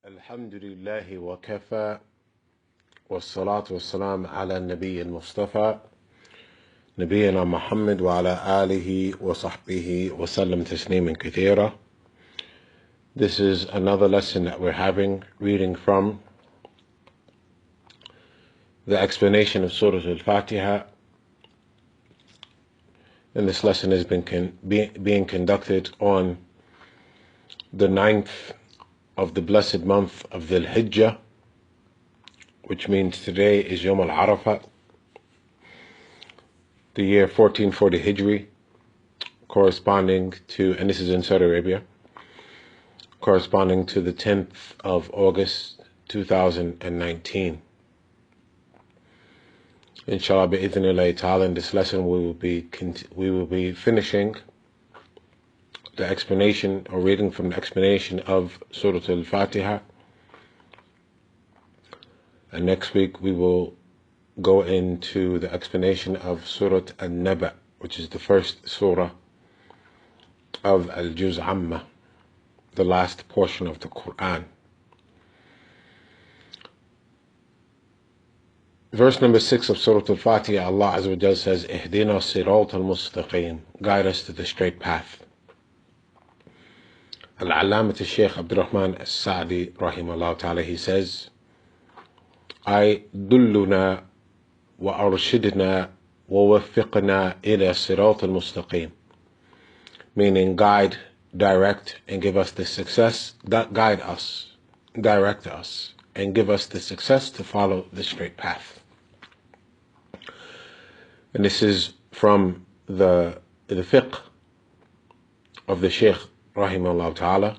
الحمد لله وكفى والصلاة والسلام على النبي المصطفى نبينا محمد وعلى آله وصحبه وسلم تسليما كثيرا. This is another lesson that we're having, reading from the explanation of Surah Al-Fatiha. And this lesson has been being conducted on the 9th of the blessed month of Dhul Hijjah, which means today is Yom Al-Arafah, the year 1440 Hijri, corresponding to, and this is in Saudi Arabia, corresponding to the 10th of August 2019. Inshallah, bi'idhnillahi ta'ala, in this lesson we will be finishing the explanation or reading from the explanation of Surah Al-Fatiha. And next week we will go into the explanation of Surah An-Naba, which is the first surah of Al-Juz Amma, the last portion of the Quran. Verse number 6 of Surah Al-Fatiha, Allah Azza wa Jal says, Ihdina sirat al-mustaqim, guide us to the straight path. Al-Allamat al-Shaykh Abdul Rahman al-Sa'di, rahimahullah ta'ala, he says, أي دلنا وأرشدنا ووفقنا إلى الصراط المستقيم, meaning guide, direct, and give us the success, guide us, direct us, and give us the success to follow the straight path. And this is from the fiqh of the Shaykh rahimahullah ta'ala,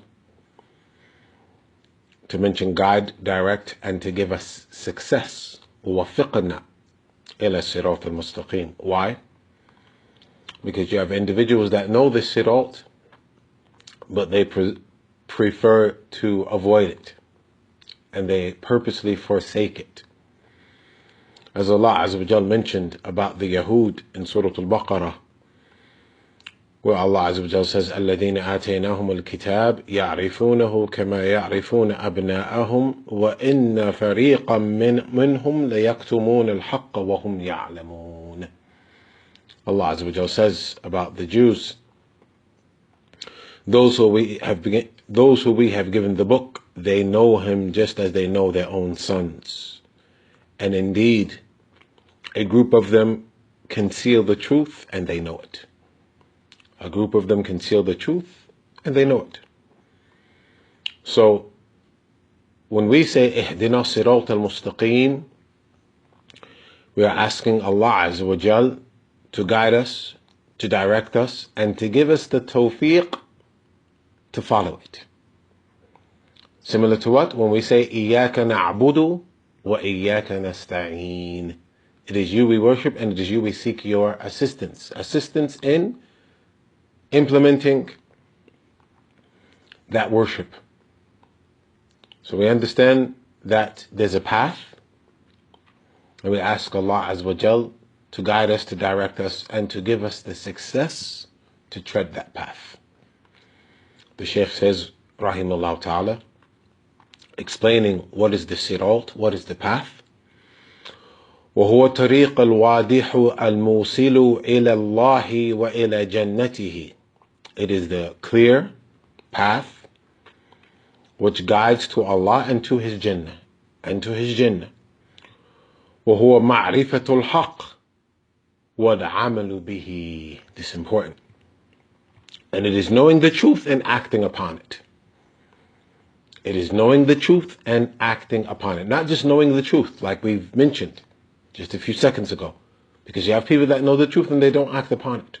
to mention guide, direct, and to give us success. وَوَفِّقْنَا إِلَى الصِّرَاطِ الْمُسْتَقِيمِ. Why? Because you have individuals that know the sirat, but they prefer to avoid it, and they purposely forsake it. As Allah Azza wa Jal mentioned about the Yahud in Surah Al-Baqarah, where Allah Azza wa Jal says, الَّذِينَ آتَيْنَاهُمُ الْكِتَابِ يَعْرِفُونَهُ كَمَا يَعْرِفُونَ أَبْنَاءَهُمْ وَإِنَّ فَرِيقًا مِّنْهُمْ لَيَكْتُمُونَ الْحَقَّ وَهُمْ يَعْلَمُونَ. Allah Azza wa Jal says about the Jews, those who we have given the book, they know him just as they know their own sons. And indeed, a group of them conceal the truth and they know it. A group of them conceal the truth and they know it. So, when we say Ihdina sirat al-mustaqim, we are asking Allah Azza wa Jal to guide us, to direct us, and to give us the tawfiq to follow it. Similar to what? When we say إِيَّاكَ نَعْبُدُ وَإِيَّاكَ نَسْتَعِينَ. It is you we worship and it is you we seek your assistance. Assistance in implementing that worship. So we understand that there's a path, and we ask Allah Azza wa Jal to guide us, to direct us, and to give us the success to tread that path. The Shaykh says, rahimahullah ta'ala, explaining what is the sirat, what is the path. وهو طريق الواضح الموصل إلى الله وإلى جنته. It is the clear path which guides to Allah and to His Jannah, and to His Jannah. وهو معرفة الحق والعمل به. This is important. And it is knowing the truth and acting upon it. It is knowing the truth and acting upon it. Not just knowing the truth, like we've mentioned just a few seconds ago. Because you have people that know the truth and they don't act upon it.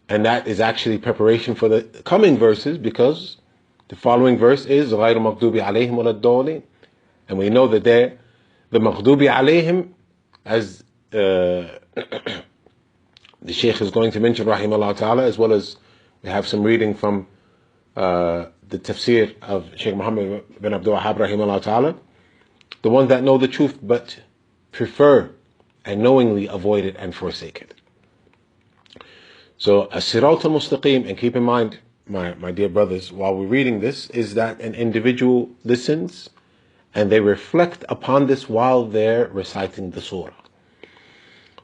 And that is actually preparation for the coming verses, because the following verse is غَيْرُ مَغْضُوبِ عَلَيْهِمْ وَلَا الضَّالِّينَ. And we know that the مَغْضُوبِ عَلَيْهِمْ, as the Shaykh is going to mention, rahimahullah ta'ala, as well as we have some reading from the Tafseer of Shaykh Muhammad bin Abdul Wahhab, rahimahullah ta'ala, the ones that know the truth but prefer and knowingly avoid it and forsake it. So, as-sirat al-mustaqim, and keep in mind my dear brothers, while we're reading this, is that an individual listens and they reflect upon this while they're reciting the surah.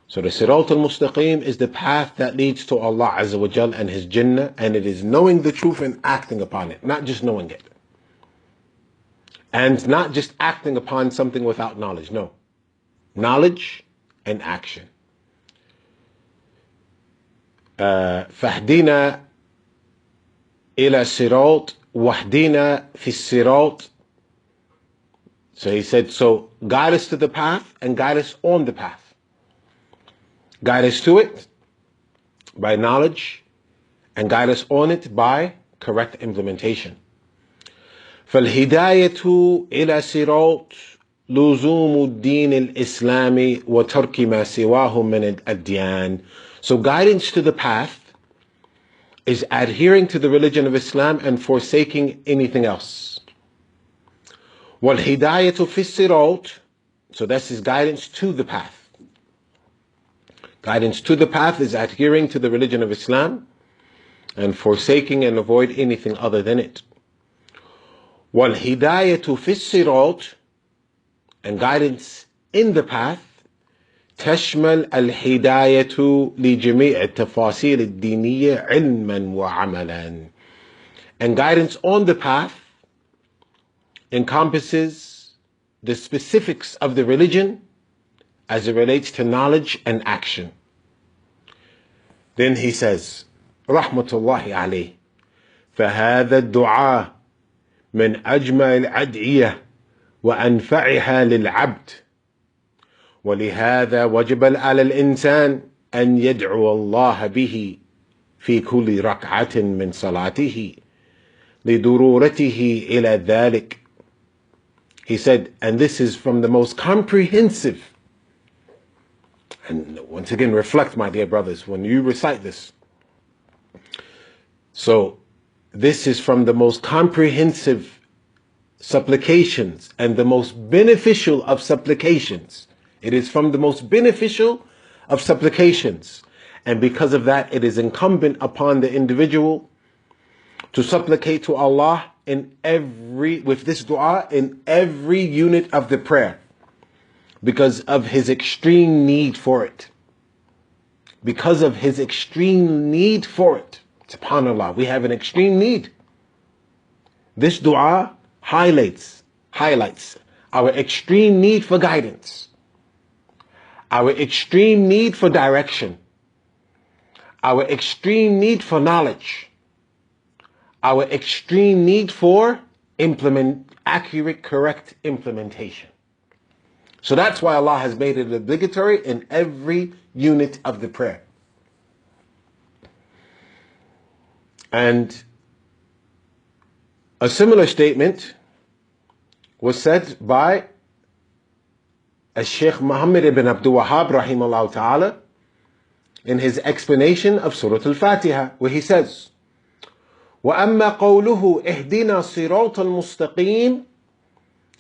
So the Sirat al-Mustaqim is the path that leads to Allah Azza wa Jal and His Jannah, and it is knowing the truth and acting upon it, not just knowing it. And not just acting upon something without knowledge, no. Knowledge and action. فاهدنا إلى الصراط واهدنا في الصراط. So he said, so guide us to the path and guide us on the path. Guide us to it by knowledge and guide us on it by correct implementation. فالهداية إلى صراط لزوم الدين الإسلامي وترك ما سواه من الأديان. So guidance to the path is adhering to the religion of Islam and forsaking anything else. والهداية في الصراط, so that's his guidance to the path. Guidance to the path is adhering to the religion of Islam and forsaking and avoid anything other than it. وَالْهِدَايَةُ فِي الصِّرَاطِ, and guidance in the path, تشمل الهداية لجميع التفاصيل الدينية علما وعملا. And guidance on the path encompasses the specifics of the religion as it relates to knowledge and action. Then he says, Rahmatullahi alayhi, فَهَذَا الدُّعَاء مِنْ أَجْمَعِ الْأَدْعِيَةِ وأنفعها للعبد ولهذا وجب على الإنسان أن يدعو الله به في كل ركعة من صلاته لضرورته إلى ذلك. He said, and this is from the most comprehensive, and once again reflect, my dear brothers, when you recite this. So this is from the most comprehensive supplications and the most beneficial of supplications. It is from the most beneficial of supplications. And because of that, it is incumbent upon the individual to supplicate to Allah with this dua in every unit of the prayer, because of his extreme need for it. Because of his extreme need for it. SubhanAllah, we have an extreme need. This dua highlights our extreme need for guidance, our extreme need for direction, our extreme need for knowledge, our extreme need for accurate, correct implementation. So that's why Allah has made it obligatory in every unit of the prayer. And a similar statement was said by Shaykh Muhammad ibn Abdul Wahhab rahimahullah ta'ala in his explanation of Surah Al-Fatiha, where he says, وَأَمَّا قَوْلُهُ اهْدِنَا صِرَاطَ الْمُسْتَقِيمِ.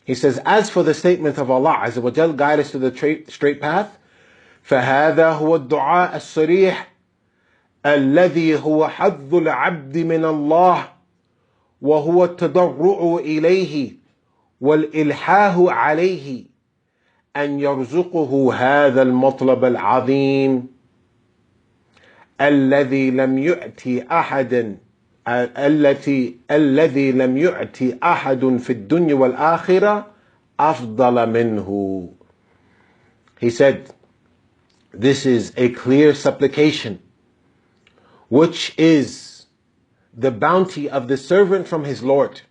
He says, as for the statement of Allah Azza wa Jal, guide us to the straight path, فَهَذَا هُوَ الدُّعَاء الصَّرِيحِ الَّذِي هُوَ حَظُّ الْعَبْدِ مِنَ اللَّهِ وَهُوَ التَّضَرُّعُ إِلَيْهِ وَالْإِلْحَاحُ عَلَيْهِ أن يرزقه هذا المطلب العظيم الذي لم يؤتي أحد في الدنيا والآخرة أفضل منه. He said, this is a clear supplication, which is the bounty of the servant from his Lord.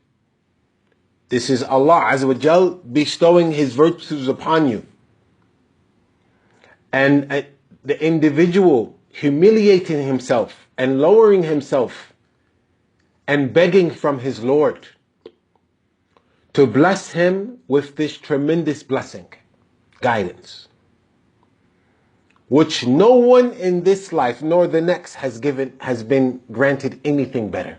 This is Allah Azza wa Jal bestowing His virtues upon you. And the individual humiliating himself and lowering himself and begging from his Lord to bless him with this tremendous blessing, guidance, which no one in this life nor the next has been granted anything better.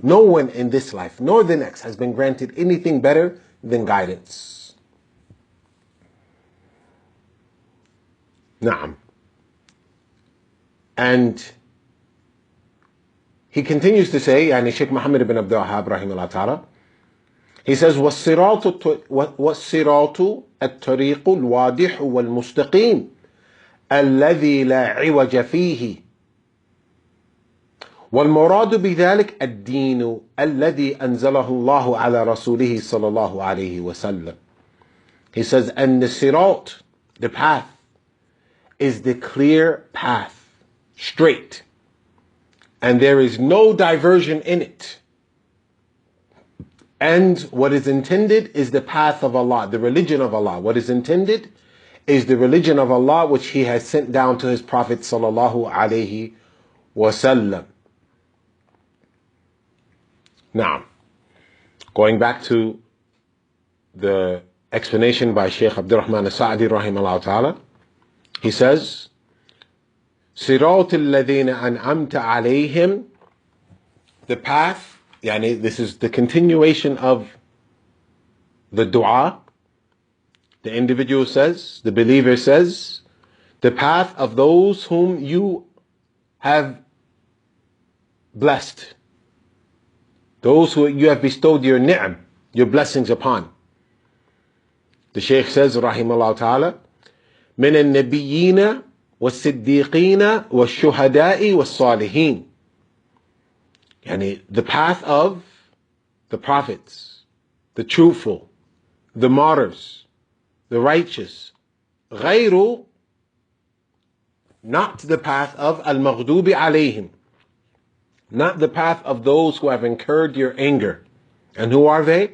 No one in this life nor the next has been granted anything better than guidance. Naam. And he continues to say, يعني Sheikh Muhammad ibn Abdul Wahhab rahimahullah ta'ala, he says, وَالصِّرَاطُ الطَّرِيقُ الْوَاضِحُ وَالْمُسْتَقِيمُ الَّذِي لَا عِوَجَ فِيهِ والمراد بذلك الدين الذي أنزله الله على رسوله صلى الله عليه وسلم. He says, and the sirat, the path, is the clear path, straight. And there is no diversion in it. And what is intended is the path of Allah, the religion of Allah. What is intended is the religion of Allah which He has sent down to His Prophet sallallahu alaihi wasallam. Now, going back to the explanation by Shaykh Abdurrahman as-Sa'di rahimahullah ta'ala, he says, صِرَاطِ الَّذِينَ أَنْعَمْتَ عَلَيْهِمْ, the path, yani this is the continuation of the dua. The individual says, the believer says, the path of those whom you have blessed, those who you have bestowed your ni'am, your blessings upon. The Shaykh says, rahimahullah ta'ala, مِنَ النَّبِيِّينَ وَالصِّدِّيقِينَ وَالشُّهَدَاءِ وَالصَّالِحِينَ. Yani the path of the prophets, the truthful, the martyrs, the righteous. غَيْرُ, not the path of al-maghdubi alayhim, not the path of those who have incurred your anger. And who are they?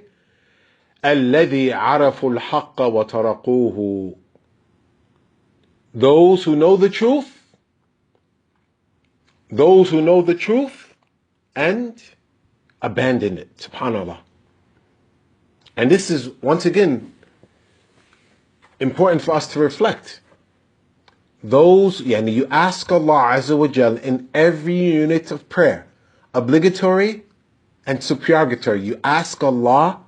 الَّذِي عَرَفُوا الْحَقَّ وَتَرَقُوهُ, those who know the truth, those who know the truth and abandon it. SubhanAllah. And this is, once again, important for us to reflect. Those, yani you ask Allah Azza wa Jal in every unit of prayer, obligatory and supererogatory, you ask Allah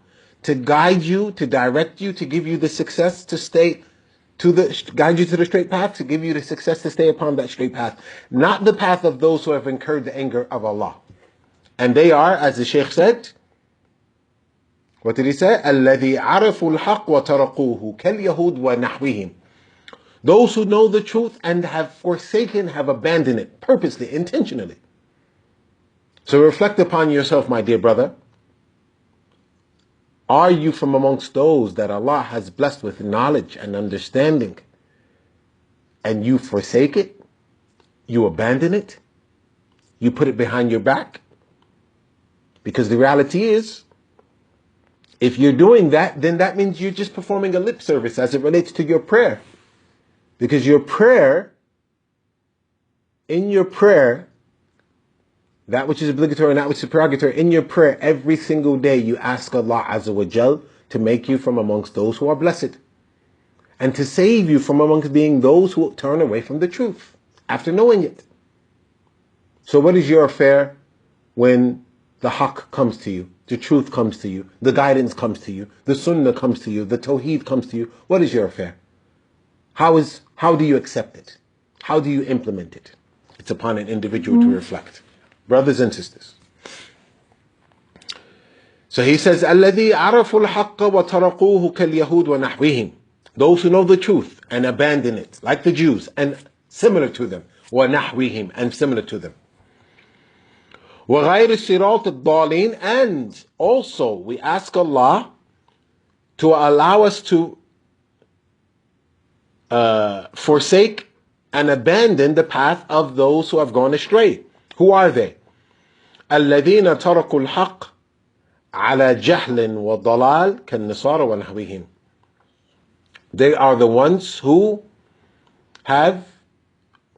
to guide you, to direct you, to give you the success to stay, guide you to the straight path, to give you the success to stay upon that straight path. Not the path of those who have incurred the anger of Allah. And they are, as the Shaykh said, what did he say? الَّذِي عَرَفُوا الْحَقِّ وَتَرَقُوهُ كَالْيَهُودِ وَنَحْوِهِمْ. Those who know the truth and have forsaken, have abandoned it, purposely, intentionally. So reflect upon yourself, my dear brother. Are you from amongst those that Allah has blessed with knowledge and understanding, and you forsake it, you abandon it, you put it behind your back? Because the reality is, if you're doing that, then that means you're just performing a lip service as it relates to your prayer. Because your prayer, in your prayer, that which is obligatory and that which is supererogatory, in your prayer, every single day you ask Allah Azza wa Jal to make you from amongst those who are blessed. And to save you from amongst being those who turn away from the truth after knowing it. So what is your affair when the haqq comes to you, the truth comes to you, the guidance comes to you, the sunnah comes to you, the tawheed comes to you? What is your affair? How do you accept it? How do you implement it? It's upon an individual to reflect. Brothers and sisters. So he says, الَّذِي عَرَفُوا الْحَقَّ وَتَرَقُوهُ كَالْيَهُودِ وَنَحْوِهِمْ. Those who know the truth and abandon it, like the Jews, and similar to them. وَنَحْوِهِمْ, and similar to them. وَغَيْرِ الصِّرَاطِ الضَّالِينَ. And also we ask Allah to allow us to forsake and abandon the path of those who have gone astray. Who are they? الَّذِينَ تَرَكُوا الْحَقِّ عَلَى جَهْلٍ وَضَلَالٍ كَالنِّصَارَى وَنَحْوِهِمْ. They are the ones who have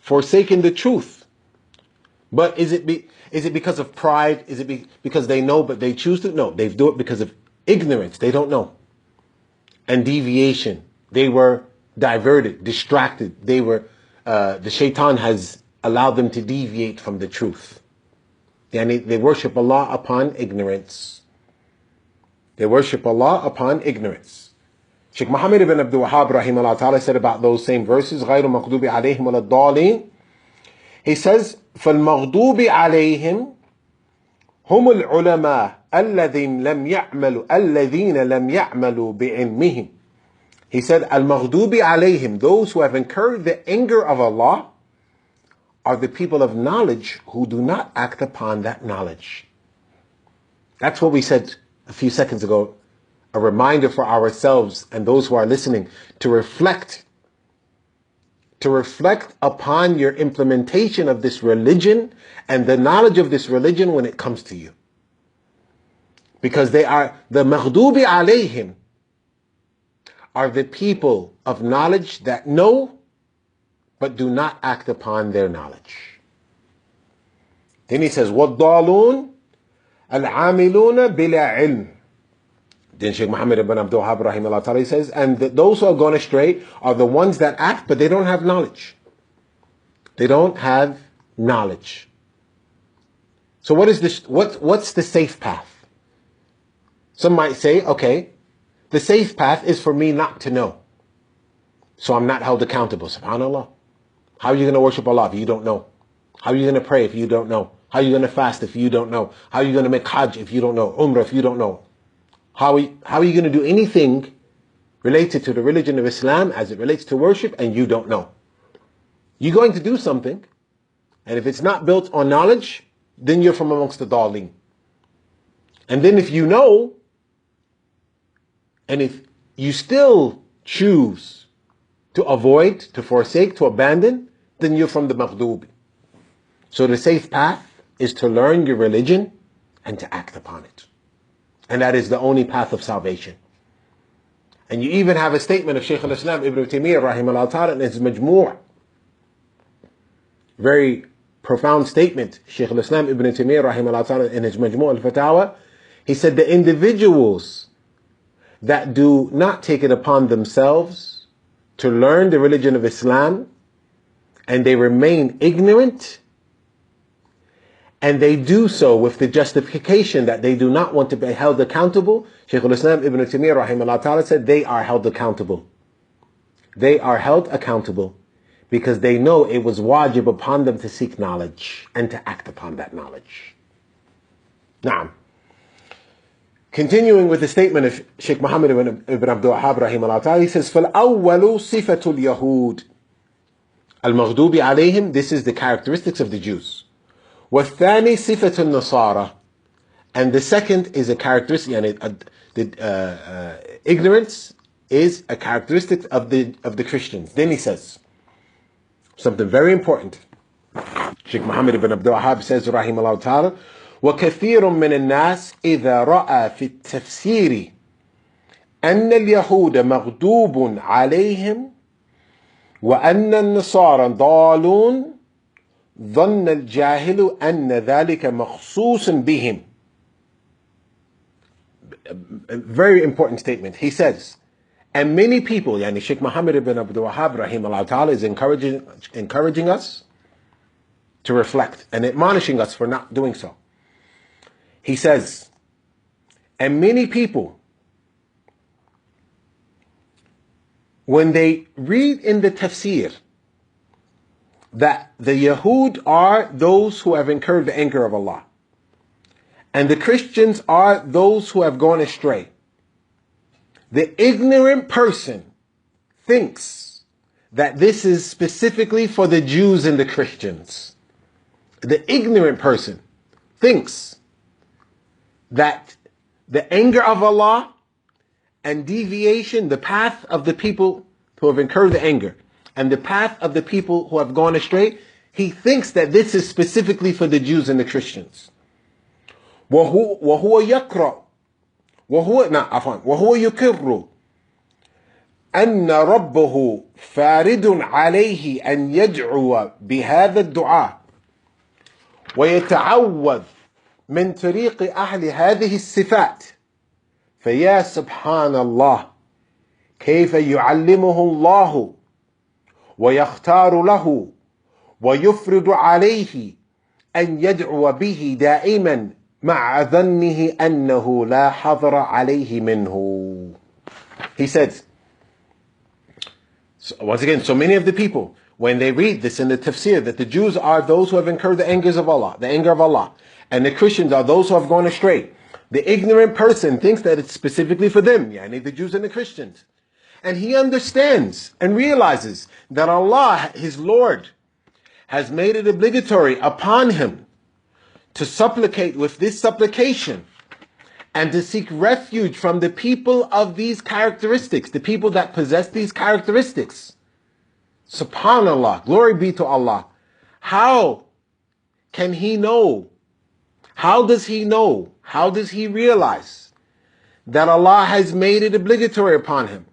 forsaken the truth. But is it because of pride? Is it because they know but they choose to? No, they do it because of ignorance. They don't know. And deviation. They were diverted, distracted. They were, the shaitan has allowed them to deviate from the truth. They worship Allah upon ignorance. They worship Allah upon ignorance. Sheikh Muhammad ibn Abdul Wahhab rahimahullah ta'ala said about those same verses, غَيْرُ مَغْضُوبِ عَلَيْهِمْ وَلَا الضَّالِينَ. He says, فَالْمَغْضُوبِ عَلَيْهِمْ هم العلماء الذين لم يعملوا بعلمهم. He said, Al-Maghdubi alayhim, those who have incurred the anger of Allah, are the people of knowledge who do not act upon that knowledge. That's what we said a few seconds ago. A reminder for ourselves and those who are listening to reflect upon your implementation of this religion and the knowledge of this religion when it comes to you. Because they are, the Maghdubi alayhim are the people of knowledge that know but do not act upon their knowledge. Then he says, وَالضَّالُونَ الْعَامِلُونَ بِلَا عِلْمٍ. Then Sheikh Muhammad ibn Abdul Wahhab rahimahullah ta'ala says, and those who have gone astray are the ones that act, but they don't have knowledge. They don't have knowledge. So what is this? What's the safe path? Some might say, okay, the safe path is for me not to know, so I'm not held accountable. SubhanAllah. How are you going to worship Allah if you don't know? How are you going to pray if you don't know? How are you going to fast if you don't know? How are you going to make Hajj if you don't know? Umrah if you don't know? How are you going to do anything related to the religion of Islam as it relates to worship and you don't know? You're going to do something, and if it's not built on knowledge, then you're from amongst the Daleen. And then if you know, and if you still choose to avoid, to forsake, to abandon, then you're from the Maghdubi. So the safe path is to learn your religion and to act upon it. And that is the only path of salvation. And you even have a statement of Shaykh al-Islam Ibn Taymiyyah rahimahullah ta'ala in his Majmu'. Very profound statement. Shaykh al-Islam Ibn Taymiyyah rahimahullah ta'ala in his Majmu' al-Fatawa. He said the individuals that do not take it upon themselves to learn the religion of Islam and they remain ignorant, and they do so with the justification that they do not want to be held accountable, Shaykh al-Islam Ibn Taymiyyah rahimahullah ta'ala said they are held accountable. They are held accountable because they know it was wajib upon them to seek knowledge and to act upon that knowledge. Naam. Continuing with the statement of Shaykh Muhammad ibn Abdul Wahhab rahimahullah ta'ala, he says, فَالْأَوَّلُ صِفَةُ الْيَهُودِ الْمَغْضُوبِ عَلَيْهِمْ. This is the characteristics of the Jews. وَالثَّانِي صِفَةُ النَّصَارَى. And the second is a characteristic, ignorance is a characteristic of the Christians. Then he says something very important. Shaykh Muhammad ibn Abdul Wahhab says, rahimahullah ta'ala, وَكَثِيرٌ مِّنَ النَّاسِ إِذَا رَأَى فِي التَّفْسِيرِ أَنَّ الْيَهُودَ مَغْضُوبٌ عَلَيْهِمْ وَأَنَّ النَّصَارَى ضَالُونَ ظن الجاهل أن ذلك مخصوص بهم. A very important statement. He says, and many people, yani Shaykh Muhammad ibn Abdul Wahhab rahimahullah ta'ala is encouraging us to reflect and admonishing us for not doing so. He says, and many people, when they read in the Tafseer that the Yahud are those who have incurred the anger of Allah, and the Christians are those who have gone astray, the ignorant person thinks that this is specifically for the Jews and the Christians. The ignorant person thinks that the anger of Allah and deviation, the path of the people who have incurred the anger, and the path of the people who have gone astray, he thinks that this is specifically for the Jews and the Christians. وهو يقرأ وهو يقر أن ربه فارد عليه أن يدعو بهذا الدعاء ويتعوذ من طريق أهل هذه الصفات. فيا سبحان الله كيف يعلمه الله ويختار له ويفرض عليه أن يدعو به دائما مع ظنه أنه لا حظر عليه منه. He said, so once again, so many of the people, when they read this in the Tafseer, that the Jews are those who have incurred the anger of Allah, and the Christians are those who have gone astray. The ignorant person thinks that it's specifically for them, yani the Jews and the Christians. And he understands and realizes that Allah, his Lord, has made it obligatory upon him to supplicate with this supplication and to seek refuge from the people of these characteristics, the people that possess these characteristics. SubhanAllah, glory be to Allah. How can he know? How does he know? How does he realize that Allah has made it obligatory upon him?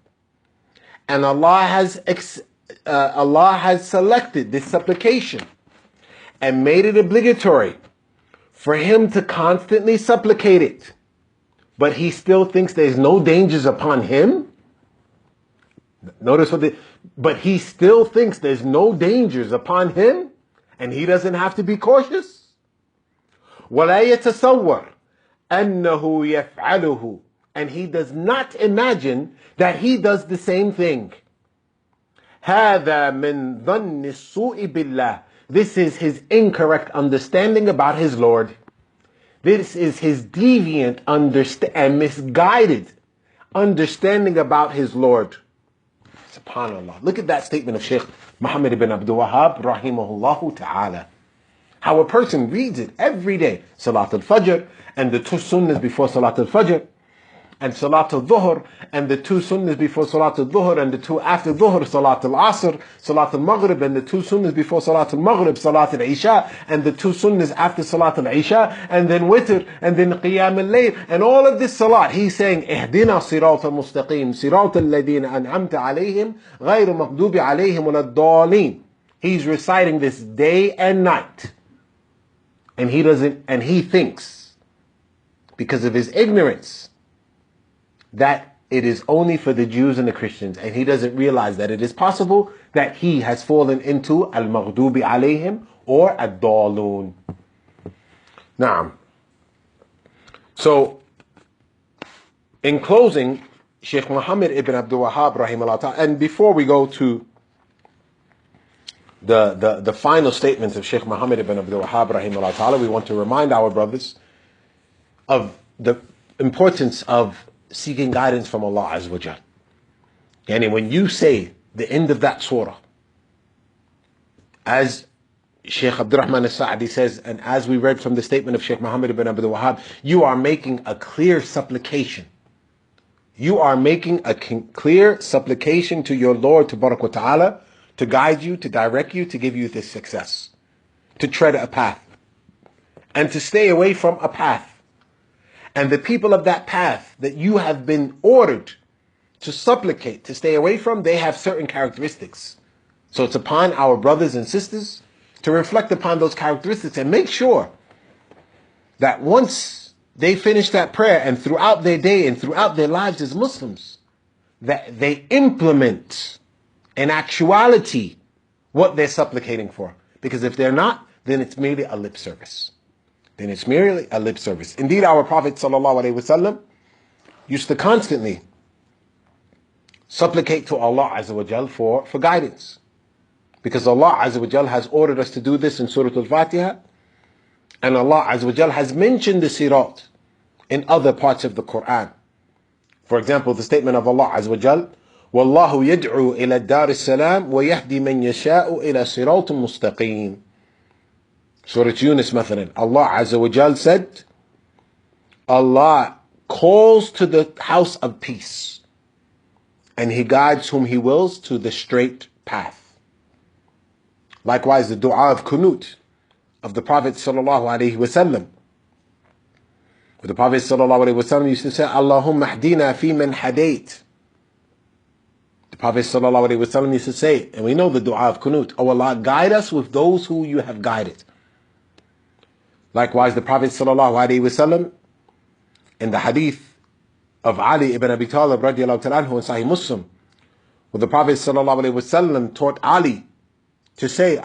And Allah has selected this supplication and made it obligatory for him to constantly supplicate it. But he still thinks there's no dangers upon him. Notice but he still thinks there's no dangers upon him, and he doesn't have to be cautious. وَلَا يَتَصَوَّرْ أَنَّهُ يَفْعَلُهُ, and he does not imagine that he does the same thing. هَذَا مِنْ ظَنِّ السُّوءِ بِاللَّهِ, this is his incorrect understanding about his Lord. This is his deviant and misguided understanding about his Lord. SubhanAllah. Look at that statement of Shaykh Muhammad ibn Abdul Wahhab, rahimahullah ta'ala. How a person reads it every day. Salat al-Fajr and the two sunnahs before Salat al-Fajr, and Salat al-Dhuhr and the two sunnahs before Salat al-Dhuhr, and the two after Dhuhr, Salat al-Asr, Salat al-Maghrib, and the two sunnahs before Salat al-Maghrib, Salat al-Isha, and the two sunnahs after Salat al-Isha, and then Witr, and then Qiyam al-Layl, and all of this Salat. He's saying, Ihdina sirat al-mustaqim, sirat al-ladina an'amta alayhim, ghayru maghdubi alayhim wala-ddallin. He's reciting this day and night. And he thinks, because of his ignorance, that it is only for the Jews and the Christians, and he doesn't realize that it is possible that he has fallen into al-maghdubi alayhim or ad-dallun. Naam. So, in closing, Shaykh Muhammad ibn Abdul Wahhab rahimahullah ta'ala, and before we go to the final statements of Shaykh Muhammad ibn Abdul Wahhab rahimahullah ta'ala, we want to remind our brothers of the importance of seeking guidance from Allah Azza wa Jal. And when you say the end of that surah, as Shaykh Abdurrahman al-Sa'di says, and as we read from the statement of Shaykh Muhammad ibn Abdul Wahhab, you are making a clear supplication. You are making a clear supplication to your Lord Tabarak wa Ta'ala to guide you, to direct you, to give you this success, to tread a path, and to stay away from a path. And the people of that path that you have been ordered to supplicate, to stay away from, they have certain characteristics. So it's upon our brothers and sisters to reflect upon those characteristics and make sure that once they finish that prayer and throughout their day and throughout their lives as Muslims, that they implement in actuality what they're supplicating for. Because if they're not, then it's merely a lip service. Indeed, our Prophet ﷺ used to constantly supplicate to Allah Azza wa Jal for guidance. Because Allah Azza wa Jal has ordered us to do this in Surah Al-Fatiha, and Allah Azza wa Jal has mentioned the sirat in other parts of the Quran. For example, the statement of Allah Azza wa Jal, وَاللَّهُ يَدْعُو إِلَى الدَّارِ السَّلَامِ وَيَهْدِي مَنْ يَشَاءُ إِلَى صِرَاطٍ مُسْتَقِيمٍ. Surah Yunus, mathalan. Allah Azza wa Jal said, Allah calls to the house of peace, and He guides whom He wills to the straight path. Likewise, the dua of kunut of the Prophet sallallahu alaihi wasallam. The Prophet sallallahu alaihi wasallam used to say, Allahumma hdina fi man hadait. The Prophet sallallahu alaihi wasallam used to say, and we know the dua of kunut, oh Allah, guide us with those who you have guided. Likewise, the Prophet sallallahu alaihi wasallam, in the hadith of Ali ibn Abi Talib radiallahu ta'ala anhu in Sahih Muslim, where the Prophet sallallahu alaihi wasallam taught Ali to say,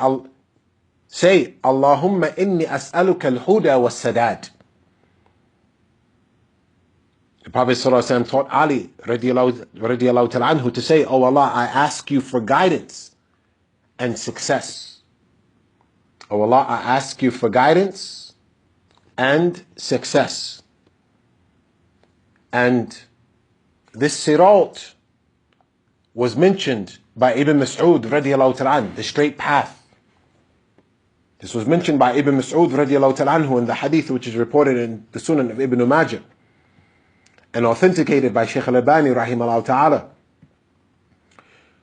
Allahumma inni as'aluka al-huda was-sadad. The Prophet sallallahu alaihi wasallam taught Ali radiallahu ta'ala anhu to say, oh Allah, I ask you for guidance and success. Oh Allah, I ask you for guidance and success. And this sirat was mentioned by Ibn Mas'ud radiallahu ta'ala, the straight path. This was mentioned by Ibn Mas'ud radiallahu ta'ala in the hadith which is reported in the Sunan of Ibn Majah and authenticated by Shaykh al-Albani rahimahullah ta'ala,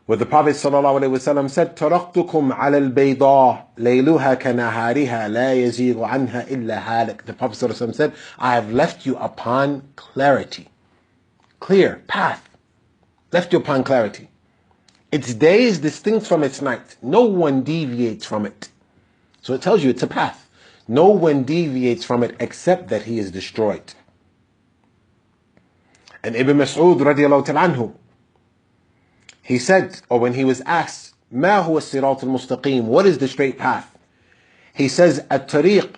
where the Prophet sallallahu alaihi wasallam said, "Taraktukum ala al-bayda layluha kanahariha la yazighu anha illa halik." The Prophet sallallahu alaihi wasallam said, "I have left you upon clarity, clear path. Left you upon clarity. Its day is distinct from its night. No one deviates from it." So it tells you it's a path. No one deviates from it except that he is destroyed. And Ibn Mas'ud radiallahu ta'ala anhu, he said, or when he was asked, "Ma huwa as-sirat al-mustaqim?" What is the straight path? He says, "At-tariq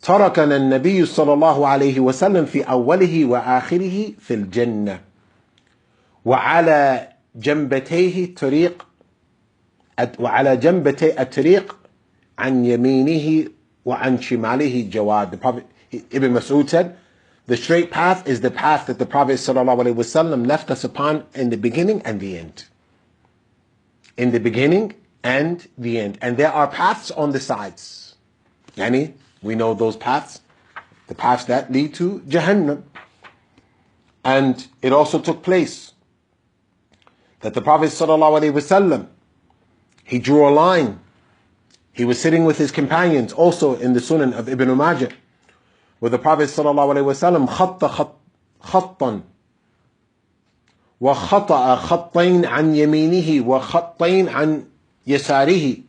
tarakana an-nabiy sallallahu alayhi wa sallam fi awwalihi wa akhirihi fi al-jannah. وعلى جنبتيه طريق وعلى جنبتي الطريق عن يمينه وعن شماله جواد." The Prophet Ibn Mas'ud said, the straight path is the path that the Prophet ﷺ left us upon in the beginning and the end. In the beginning and the end. And there are paths on the sides. Yani, we know those paths, the paths that lead to Jahannam. And it also took place that the Prophet ﷺ, he drew a line. He was sitting with his companions, also in the Sunan of Ibn Majah, where the Prophet ﷺ خط خطا وخطأ خطين عن يمينه وخطين عن يساره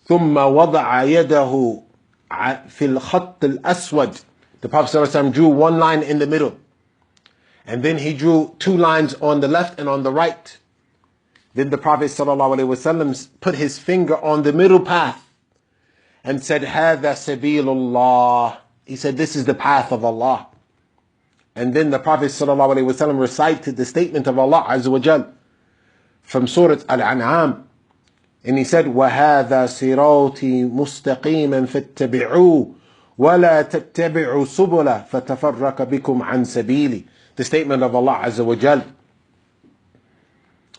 ثم وضع يده في الخط الأسود. The Prophet ﷺ drew one line in the middle, and then he drew two lines on the left and on the right. Then the Prophet ﷺ put his finger on the middle path and said, "Hādhā sabīlullah." He said, "This is the path of Allah." And then the Prophet ﷺ recited the statement of Allah Azza wa Jal from Surah Al-An'am, and he said, وَهَذَا صِرَاطِي مُسْتَقِيمًا فَاتَّبِعُوهُ وَلَا تَتَّبِعُوا سُبُلَ فَتَفَرَّقَ بِكُمْ عَنْ سَبِيلِهِ. The statement of Allah Azza wa Jal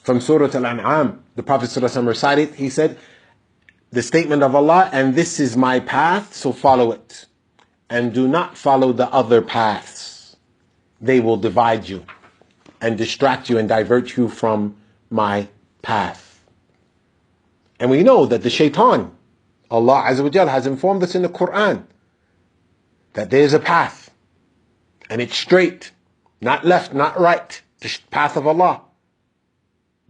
from Surah Al-An'am. The Prophet ﷺ recited, he said, the statement of Allah, "And this is my path, so follow it. And do not follow the other paths. They will divide you and distract you and divert you from my path." And we know that the shaitan, Allah Azza wa Jal has informed us in the Quran that there is a path and it's straight, not left, not right, the path of Allah.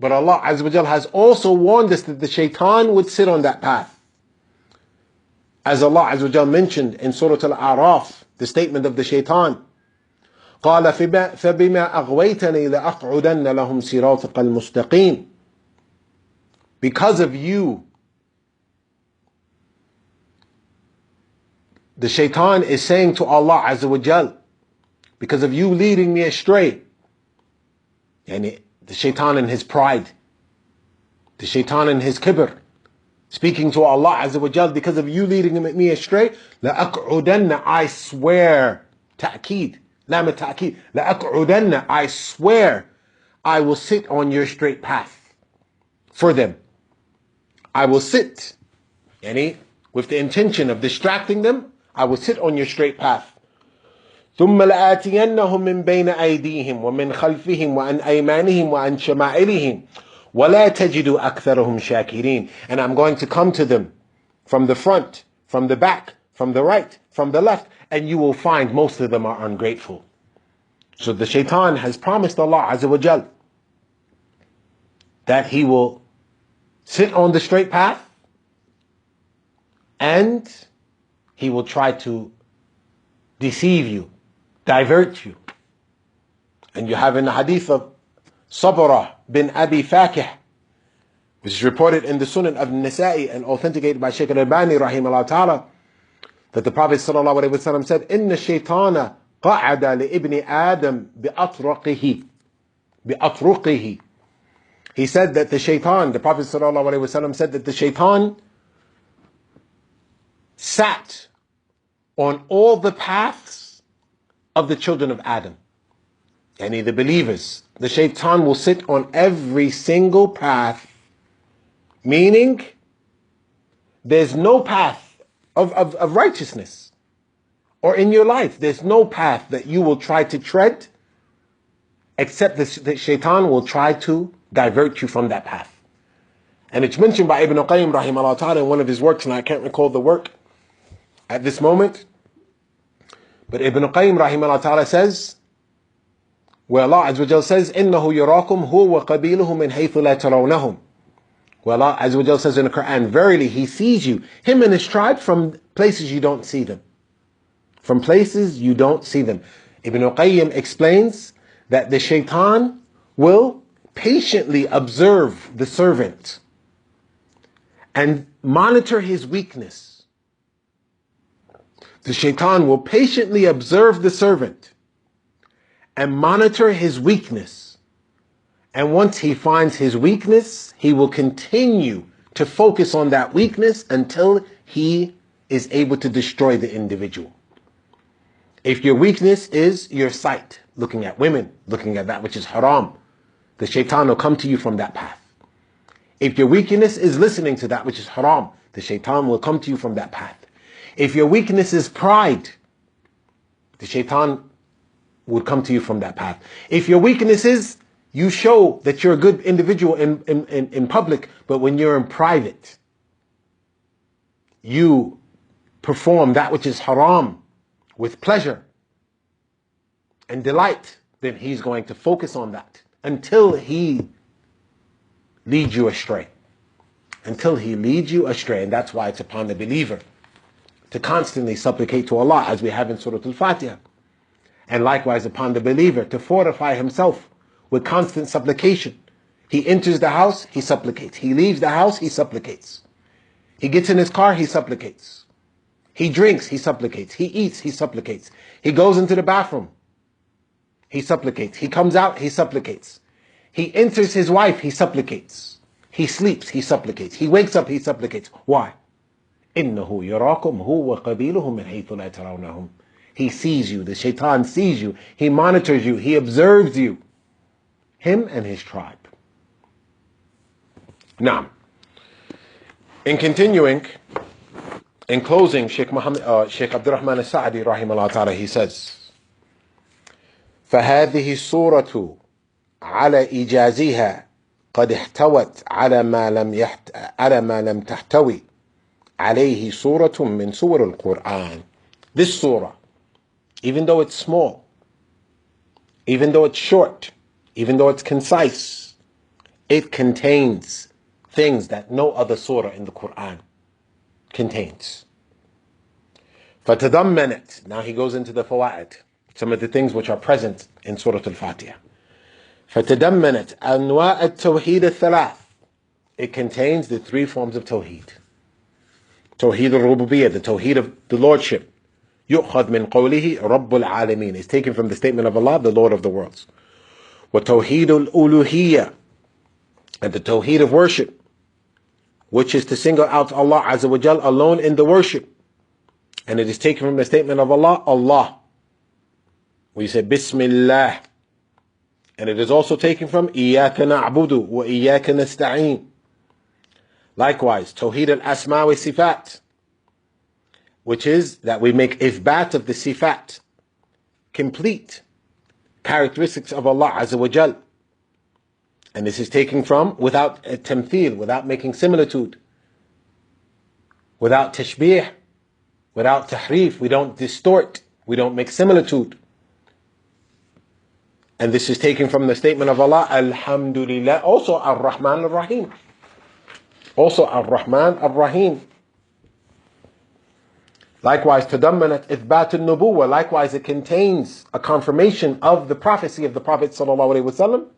But Allah Azza wa Jal has also warned us that the shaitan would sit on that path. As Allah Azza wa Jal mentioned in Surah Al-A'raf, the statement of the shaitan, قَالَ فَبِمَا أَغْوَيْتَنِي لَأَقْعُدَنَّ لَهُمْ صِرَاطَكَ الْمُسْتَقِيمِ. Because of you, the shaitan is saying to Allah Azza wa Jal, because of you leading me astray. And the shaitan in his pride, the shaitan in his kibr, speaking to Allah Azza wa Jal, because of you leading me astray, لَأَقْعُدَنَّ, I swear, ta'keed, lam ta'keed, لَأَقْعُدَنَّ, I swear, I will sit on your straight path for them. I will sit, yani, with the intention of distracting them, I will sit on your straight path. ثم لآتينهم من بين أيديهم ومن خلفهم وعن أيمانهم وعن شمائلهم ولا تجد أكثرهم شاكرين. And I'm going to come to them from the front, from the back, from the right, from the left, and you will find most of them are ungrateful. So the shaitan has promised Allah Azza wa Jal that he will sit on the straight path and he will try to deceive you, divert you. And you have in the hadith of Sabra bin Abi Fakih, which is reported in the Sunan of Nasa'i and authenticated by Shaykh al-Albani rahimahullah ta'ala, that the Prophet sallallahu alaihi wasallam said, إِنَّ الشَّيْطَانَ قَعَدَ لِإِبْنِ آدَمْ بِأَطْرُقِهِ. He said that the shaitan, the Prophet ﷺ said that the shaitan sat on all the paths of the children of Adam. Yani the believers. The shaitan will sit on every single path, meaning there's no path of righteousness. Or in your life, there's no path that you will try to tread except the shaitan will try to divert you from that path. And it's mentioned by Ibn Qayyim rahimahullah ta'ala in one of his works, and I can't recall the work at this moment. But Ibn Qayyim rahimahullah ta'ala says, where Allah Azza wa Jal says, إِنَّهُ يَرَاكُمْ هُوَ وَقَبِيلُهُ مِنْ حَيْثُ لَا تَرَوْنَهُم. Where Allah Azza wa Jal says in the Quran, verily He sees you, Him and His tribe, from places you don't see them. From places you don't see them. Ibn Qayyim explains that the shaitan will patiently observe the servant and monitor his weakness. The shaitan will patiently observe the servant and monitor his weakness. And once he finds his weakness, he will continue to focus on that weakness until he is able to destroy the individual. If your weakness is your sight, looking at women, looking at that which is haram, the shaitan will come to you from that path. If your weakness is listening to that which is haram, the shaitan will come to you from that path. If your weakness is pride, the shaitan would come to you from that path. If your weakness is you show that you're a good individual in public, but when you're in private, you perform that which is haram with pleasure and delight, then he's going to focus on that until he leads you astray. Until he leads you astray. And that's why it's upon the believer to constantly supplicate to Allah, as we have in Surah Al-Fatiha. And likewise upon the believer to fortify himself with constant supplication. He enters the house, he supplicates. He leaves the house, he supplicates. He gets in his car, he supplicates. He drinks, he supplicates. He eats, he supplicates. He goes into the bathroom, he supplicates. He comes out, he supplicates. He enters his wife, he supplicates. He sleeps, he supplicates. He wakes up, he supplicates. Why? إِنَّهُ يَرَاكُمْ هُوَ وَقَبِيلُهُ مِنْ حَيْثُ لَا تَرَوْنَهُمْ. He sees you, the shaitan sees you, he monitors you, he observes you. Him and his tribe. Now, in continuing, in closing, Sheikh Abdurrahman al-Sa'di rahimahullah ta'ala, he says, فهذه السورة على إيجازها قد احتوت على ما لم تحتوي عليه سورة من سور القرآن. This surah, even though it's small, even though it's short, even though it's concise, it contains things that no other surah in the Quran contains. فَتَضَمَّنَتْ. Now he goes into the fawaid, some of the things which are present in Surah Al-Fatiha. فَتَضَمَّنَتْ أَنْوَاءَ التَّوْحِيدِ الثَّلَاثِ. It contains the three forms of Tawheed. Tawheed al-Rububiyyah, the Tawheed of the Lordship. يُؤْخَذْ مِنْ قَوْلِهِ رَبُّ الْعَالَمِينَ. It's taken from the statement of Allah, the Lord of the worlds. وَتَوْحِيدُ الْأُلُوهِيَّة. And the Tawheed of worship, which is to single out Allah Azza wa Jal alone in the worship. And it is taken from the statement of Allah, Allah. We say Bismillah. And it is also taken from إِيَّاكَ نَعْبُدُ وَإِيَّاكَ نَسْتَعِينَ. Likewise, Tawheed al-Asma wa Sifat, which is that we make ithbat of the sifat, complete characteristics of Allah Azza wa Jal. And this is taken from without a tamthil, without making similitude, without tashbih, without tahrif. We don't distort, we don't make similitude. And this is taken from the statement of Allah, Alhamdulillah, also Ar-Rahman Ar-Rahim. Also Ar-Rahman Ar-Rahim. Likewise, Tadammanat Ithbat al-Nubuwwah. Likewise, it contains a confirmation of the prophecy of the Prophet sallallahu alaihi wasallam.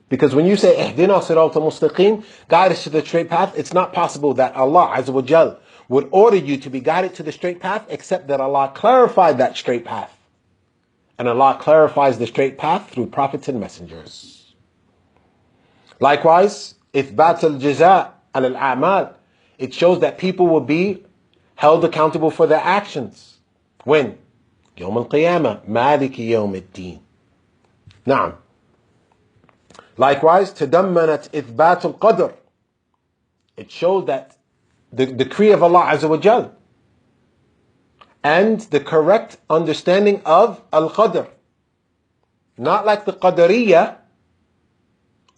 Because when you say Ihdina Sirat al-Mustaqim, guide us to the straight path, it's not possible that Allah Azza wa Jal would order you to be guided to the straight path, except that Allah clarified that straight path. And Allah clarifies the straight path through prophets and messengers. Likewise, إثبات الجزاء على الأعمال. It shows that people will be held accountable for their actions. When? يوم القيامة. مالك يوم الدين. نعم. Likewise, تضمنت إثبات القدر. It shows that the decree of Allah Azza wa Jal and the correct understanding of al-qadr. Not like the Qadariyah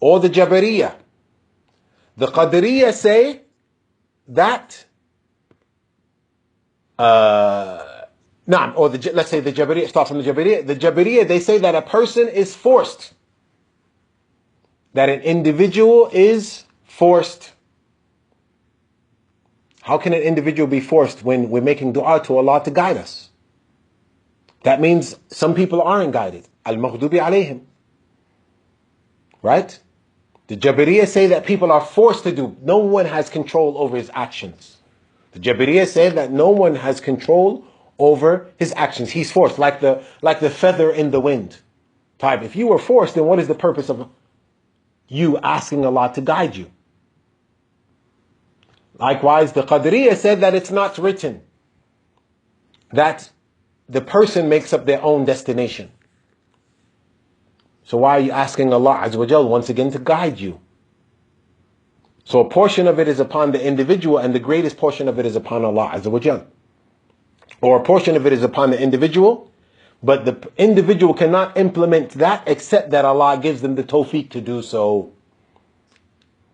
or the Jabariyah. The Qadariyah say that let's say the Jabariyah, start from the Jabariyah. The Jabariyah, they say that a person is forced. That an individual is forced. How can an individual be forced when we're making dua to Allah to guide us? That means some people aren't guided. Al-Maghdubi alayhim. Right? The Jabariyah say that people are forced to do. No one has control over his actions. The Jabariyah say that no one has control over his actions. He's forced, like the feather in the wind. Type. If you were forced, then what is the purpose of you asking Allah to guide you? Likewise, the Qadariyah said that it's not written that the person makes up their own destination. So why are you asking Allah Azza wa Jal once again to guide you? So a portion of it is upon the individual, and the greatest portion of it is upon Allah Azza wa Jal. Or a portion of it is upon the individual, but the individual cannot implement that except that Allah gives them the tawfiq to do so.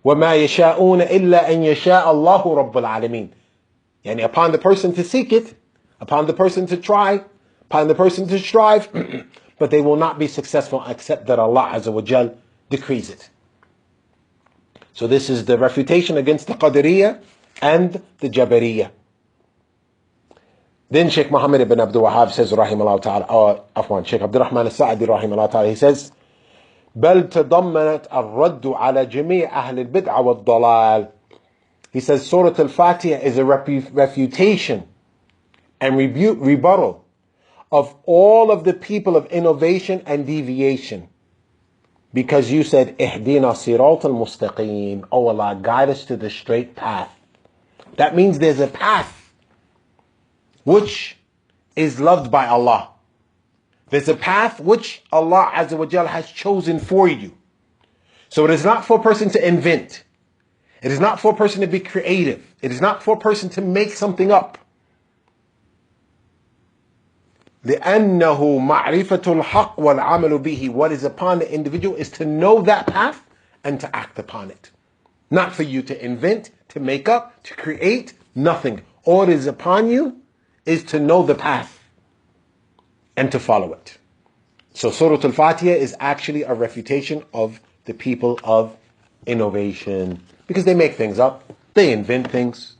وَمَا يَشَاءُونَ إِلَّا أَن يَشَاءَ اللَّهُ رَبُّ الْعَالَمِينَ. Yani upon the person to seek it, upon the person to try, upon the person to strive, but they will not be successful except that Allah Azza wa Jal decrees it. So this is the refutation against the Qadariyah and the Jabariyah. Then Sheikh Muhammad ibn Abdul Wahhab says, rahimahullah ta'ala, Sheikh Abdul Rahman al-Sa'adi, rahimahullah ta'ala, he says, بل تضمنت الرد على جميع أهل البدع والضلال. He says Surah Al-Fatiha is a refutation and rebuttal of all of the people of innovation and deviation. Because you said, اهدنا صراط المستقيم. Oh Allah, guide us to the straight path. That means there's a path which is loved by Allah. There's a path which Allah Azza wa Jal has chosen for you. So it is not for a person to invent. It is not for a person to be creative. It is not for a person to make something up. لأنه معرفة الحق والعمل به. What is upon the individual is to know that path and to act upon it. Not for you to invent, to make up, to create, nothing. All it is upon you is to know the path and to follow it. So Surah Al-Fatiha is actually a refutation of the people of innovation. Because they make things up, they invent things.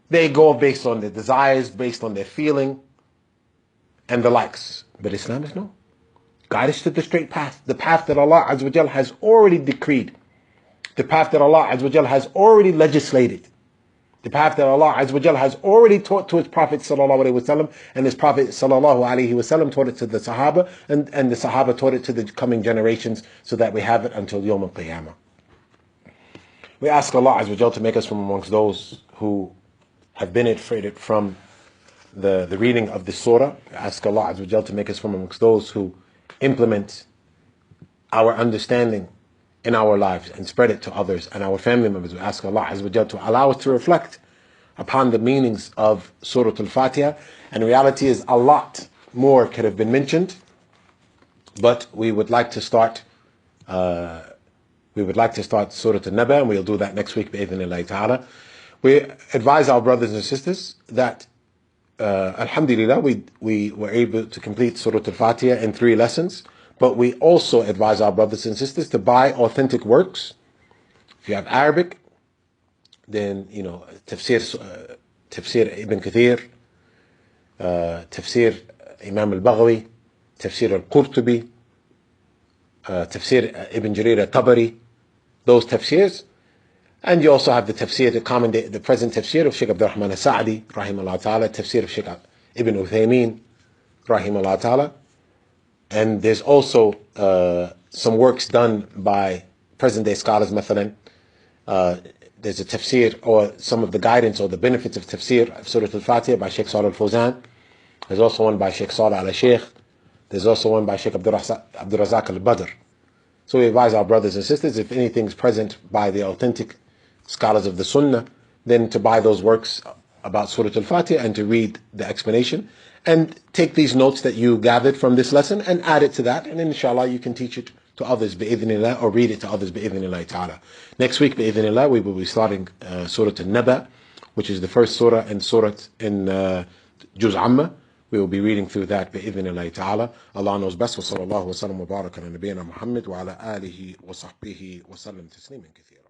They go based on their desires, based on their feeling, and the likes. But Islam is no. Guide us to the straight path. The path that Allah Azza wa Jal has already decreed. The path that Allah Azza wa Jal has already legislated. The path that Allah Azza wa Jal has already taught to His Prophet sallallahu alaihi wasallam, and His Prophet sallallahu alaihi wasallam taught it to the Sahaba, and the Sahaba taught it to the coming generations, so that we have it until Yawm al-Qiyamah. We ask Allah Azza wa Jal to make us from amongst those who have benefited from the reading of this surah. We ask Allah Azza wa Jal to make us from amongst those who implement our understanding in our lives and spread it to others and our family members. We ask Allah Azza wa Jal to allow us to reflect upon the meanings of Surah Al-Fatiha. And the reality is a lot more could have been mentioned, but we would like to start Surah An-Naba, and we'll do that next week bi'idhnillahi ta'ala. We advise our brothers and sisters that alhamdulillah we were able to complete Surah Al-Fatiha in 3 lessons. But we also advise our brothers and sisters to buy authentic works. If you have Arabic, then, Tafseer Ibn Kathir, Tafseer Imam al-Baghawi, Tafseer al-Qurtubi, Tafseer Ibn Jarir al-Tabari, those tafsirs. And you also have the tafsir, the present tafsir of Sheikh Abdul Rahman al-Sa'adi, rahimahullah ta'ala, tafsir of Sheikh Ibn Uthaymeen, rahimahullah ta'ala. And there's also some works done by present day scholars, مثلا, there's a tafsir, or some of the guidance or the benefits of tafsir of Surah Al-Fatiha by Sheikh Salih Al-Fawzan. There's also one by Sheikh Salih Al-Sheikh. There's also one by Sheikh Abdul Razak Al-Badr. So we advise our brothers and sisters, if anything's present by the authentic scholars of the Sunnah, then to buy those works about Surah Al-Fatiha and to read the explanation and take these notes that you gathered from this lesson and add it to that, and inshallah you can teach it to others bi'idhnillah, or read it to others bi'idhnillah ta'ala. Next week bi'idhnillah we will be starting Surah Al-Naba, which is the first surah in Juz Amma. We will be reading through that bi'idhnillah ta'ala. Allah knows best. Wa sallallahu wa sallam wa baraka ala nabiyyina Muhammad wa ala alihi wa sahbihi wa sallam tasliman kathira.